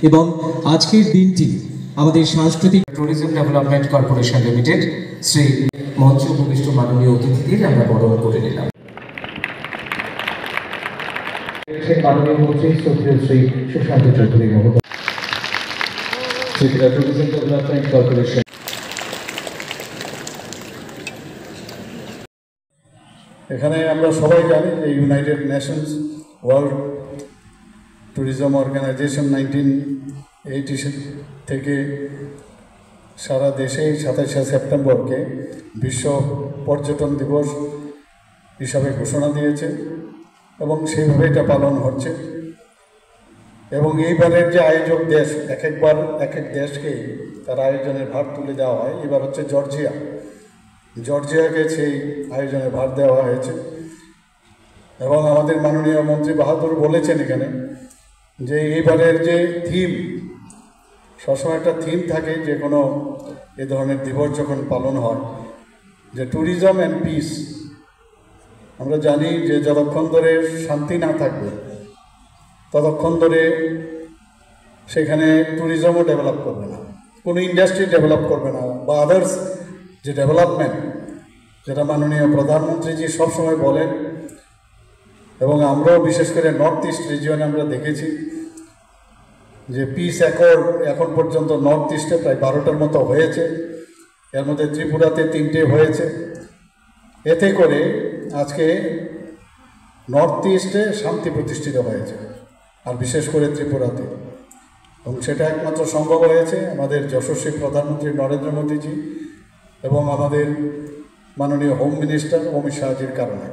এবং আজকের দিনটি আমাদের সাংস্কৃতিক tourism development corporation limited Shri মঞ্চ উপবিষ্ট মাননীয় অতিথিদের আমরা বরণ করে নিলাম। মাননীয় মন্ত্রী শ্রী সুশান্ত চৌধুরী মহোদয়, ত্রিপুরা ট্যুরিজম ডেভেলপমেন্ট কর্পোরেশন। এখানে আমরা সবাই জানি যে United Nations World Tourism Organization 1980 থেকে সারা দেশে 27শে সেপ্টেম্বরকে বিশ্ব পর্যটন দিবস হিসাবে ঘোষণা দিয়েছে এবং সেইভাবে এটা পালন হচ্ছে। এবং এইবারের যে আয়োজক দেশ, এক এক দেশকে তার আয়োজনের ভার তুলে দেওয়া হয়। এবার হচ্ছে জর্জিয়াকে সেই আয়োজনের ভার দেওয়া হয়েছে। এবং আমাদের মাননীয় মন্ত্রী বাহাদুর বলেছেন এখানে যে এইবারের যে থিম, সবসময় একটা থিম থাকে যে কোনো এ ধরনের দিবস যখন পালন হয়, যে ট্যুরিজম অ্যান্ড পিস। আমরা জানি যে যতক্ষণ ধরে শান্তি না থাকবে ততক্ষণ ধরে সেখানে ট্যুরিজমও ডেভেলপ করবে না, কোনো ইন্ডাস্ট্রি ডেভেলপ করবে না, বা আদার্স যে ডেভেলপমেন্ট যেটা মাননীয় প্রধানমন্ত্রীজি সবসময় বলেন। এবং আমরাও বিশেষ করে নর্থ ইস্ট রিজিয়নে আমরা দেখেছি যে পিস অ্যাকর্ড এখন পর্যন্ত নর্থ ইস্টে প্রায় 12টার মতো হয়েছে, এর মধ্যে ত্রিপুরাতে 3টে হয়েছে। এতে করে আজকে নর্থ ইস্টে শান্তি প্রতিষ্ঠিত হয়েছে, আর বিশেষ করে ত্রিপুরাতে। এবং সেটা একমাত্র সম্ভব হয়েছে আমাদের যশস্বী প্রধানমন্ত্রী নরেন্দ্র মোদীজি এবং আমাদের মাননীয় হোম মিনিস্টার অমিত শাহজির কারণে।